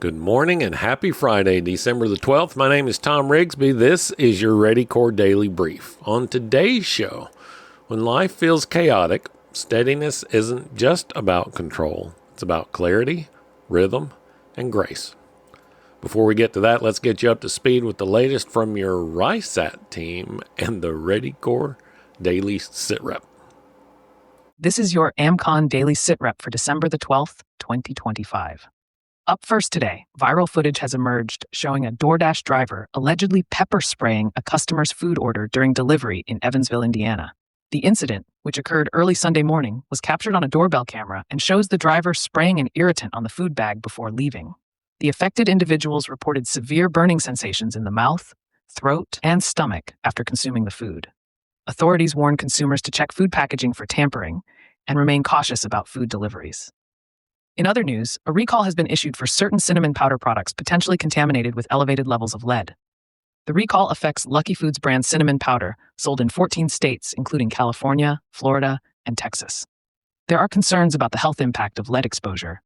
Good morning and happy Friday, December the 12th. My name is Tom Rigsby. This is your Ready Core Daily Brief. On today's show, when life feels chaotic, steadiness isn't just about control. It's about clarity, rhythm, and grace. Before we get to that, let's get you up to speed with the latest from your RISAT team and the Ready Core Daily Sit Rep. This is your AmCon Daily Sit Rep for December the 12th, 2025. Up first today, viral footage has emerged showing a DoorDash driver allegedly pepper spraying a customer's food order during delivery in Evansville, Indiana. The incident, which occurred early Sunday morning, was captured on a doorbell camera and shows the driver spraying an irritant on the food bag before leaving. The affected individuals reported severe burning sensations in the mouth, throat, and stomach after consuming the food. Authorities warn consumers to check food packaging for tampering and remain cautious about food deliveries. In other news, a recall has been issued for certain cinnamon powder products potentially contaminated with elevated levels of lead. The recall affects Lucky Foods brand cinnamon powder, sold in 14 states, including California, Florida, and Texas. There are concerns about the health impact of lead exposure,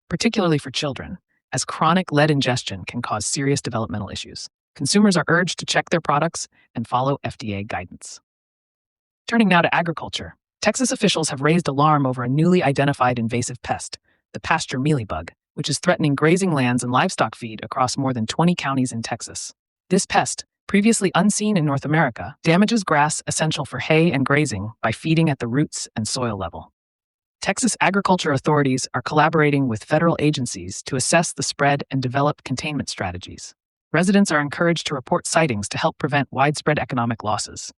particularly for children, as chronic lead ingestion can cause serious developmental issues. Consumers are urged to check their products and follow FDA guidance. Turning now to agriculture, Texas officials have raised alarm over a newly identified invasive pest, the pasture mealybug, which is threatening grazing lands and livestock feed across more than 20 counties in Texas. This pest, previously unseen in North America, damages grass essential for hay and grazing by feeding at the roots and soil level. Texas agriculture authorities are collaborating with federal agencies to assess the spread and develop containment strategies. Residents are encouraged to report sightings to help prevent widespread economic losses.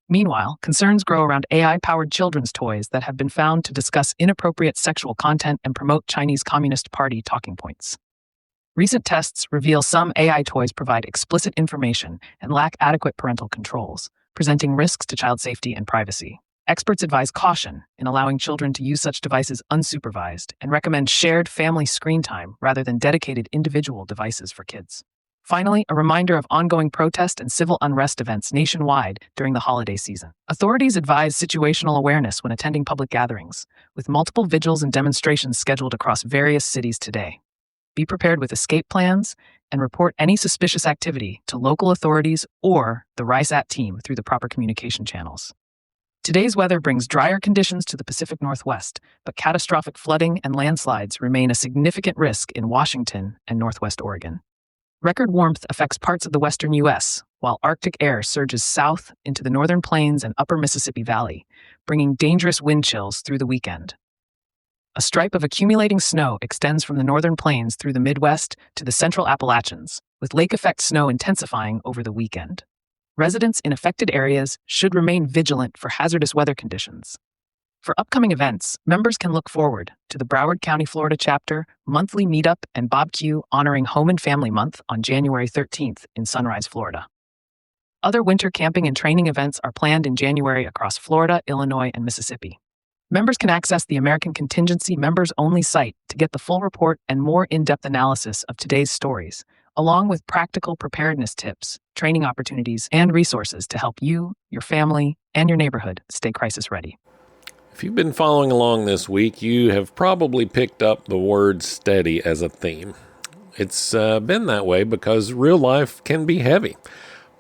Meanwhile, concerns grow around AI-powered children's toys that have been found to discuss inappropriate sexual content and promote Chinese Communist Party talking points. Recent tests reveal some AI toys provide explicit information and lack adequate parental controls, presenting risks to child safety and privacy. Experts advise caution in allowing children to use such devices unsupervised and recommend shared family screen time rather than dedicated individual devices for kids. Finally, a reminder of ongoing protest and civil unrest events nationwide during the holiday season. Authorities advise situational awareness when attending public gatherings, with multiple vigils and demonstrations scheduled across various cities today. Be prepared with escape plans and report any suspicious activity to local authorities or the RISAT team through the proper communication channels. Today's weather brings drier conditions to the Pacific Northwest, but catastrophic flooding and landslides remain a significant risk in Washington and Northwest Oregon. Record warmth affects parts of the western U.S., while Arctic air surges south into the northern plains and upper Mississippi Valley, bringing dangerous wind chills through the weekend. A stripe of accumulating snow extends from the northern plains through the Midwest to the central Appalachians, with lake-effect snow intensifying over the weekend. Residents in affected areas should remain vigilant for hazardous weather conditions. For upcoming events, members can look forward to the Broward County, Florida chapter monthly meetup and barbecue honoring Home and Family Month on January 13th in Sunrise, Florida. Other winter camping and training events are planned in January across Florida, Illinois, and Mississippi. Members can access the American Contingency members-only site to get the full report and more in-depth analysis of today's stories, along with practical preparedness tips, training opportunities, and resources to help you, your family, and your neighborhood stay crisis ready. If you've been following along this week, you have probably picked up the word steady as a theme. It's been that way because real life can be heavy,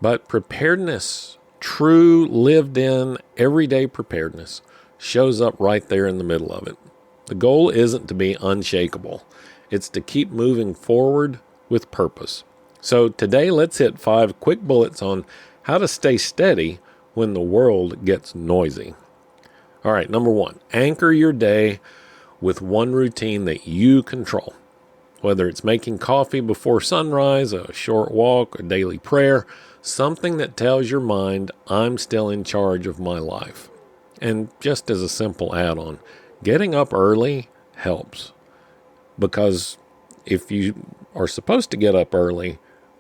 but preparedness, true lived-in, everyday preparedness, shows up right there in the middle of it. The goal isn't to be unshakable. It's to keep moving forward with purpose. So today, let's hit 5 quick bullets on how to stay steady when the world gets noisy. All right, number 1, anchor your day with one routine that you control. Whether it's making coffee before sunrise, a short walk, a daily prayer, something that tells your mind, I'm still in charge of my life. And just as a simple add-on, getting up early helps. Because if you are supposed to get up early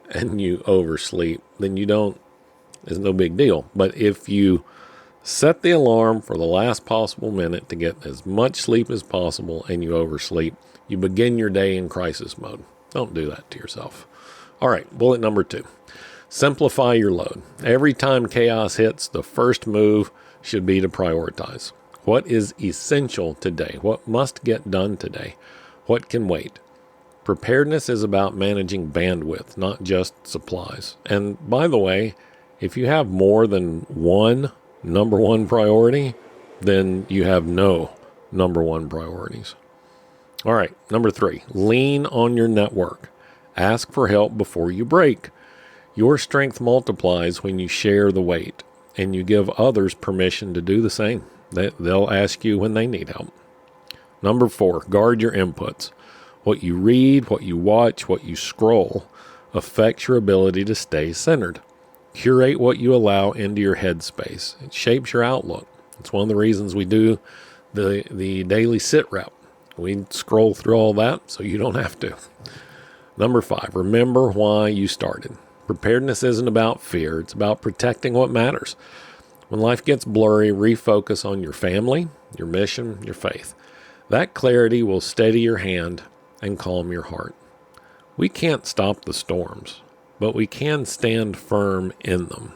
and you oversleep, then it's no big deal. But if you set the alarm for the last possible minute to get as much sleep as possible and you oversleep, you begin your day in crisis mode. Don't do that to yourself. All right, bullet number 2. Simplify your load. Every time chaos hits, the first move should be to prioritize. What is essential today? What must get done today? What can wait? Preparedness is about managing bandwidth, not just supplies. And by the way, if you have more than one number one priority, then you have no number one priorities. All right, number 3, lean on your network. Ask for help before you break. Your strength multiplies when you share the weight and you give others permission to do the same. They'll ask you when they need help. Number 4, guard your inputs. What you read, what you watch, what you scroll affects your ability to stay centered. Curate what you allow into your headspace. It shapes your outlook. It's one of the reasons we do the daily sit rep. We scroll through all that so you don't have to. Number 5, remember why you started. Preparedness isn't about fear. It's about protecting what matters. When life gets blurry, refocus on your family, your mission, your faith. That clarity will steady your hand and calm your heart. We can't stop the storms, but we can stand firm in them.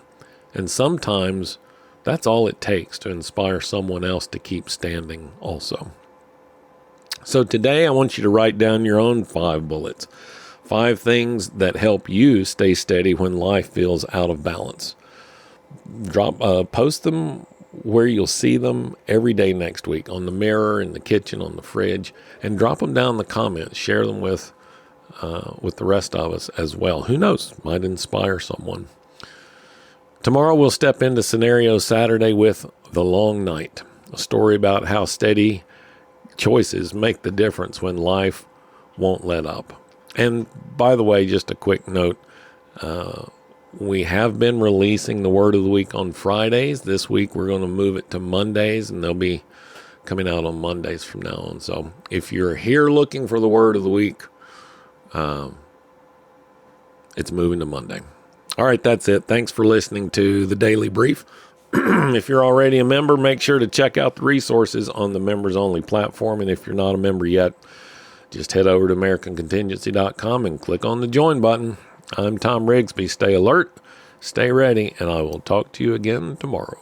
And sometimes that's all it takes to inspire someone else to keep standing also. So today I want you to write down your own 5 bullets. 5 things that help you stay steady when life feels out of balance. Post them where you'll see them every day next week, on the mirror, in the kitchen, on the fridge, and drop them down in the comments. Share them with the rest of us as well. Who knows? Might inspire someone. Tomorrow we'll step into Scenario Saturday with The Long Night, a story about how steady choices make the difference when life won't let up. And by the way, just a quick note, we have been releasing the Word of the Week on Fridays. This week we're going to move it to Mondays, and they'll be coming out on Mondays from now on. So if you're here looking for the Word of the Week, it's moving to Monday. All right, that's it. Thanks for listening to the Daily Brief. If you're already a member, make sure to check out the resources on the members-only platform. And if you're not a member yet, just head over to AmericanContingency.com and click on the Join button. I'm Tom Rigsby. Stay alert, stay ready, and I will talk to you again tomorrow.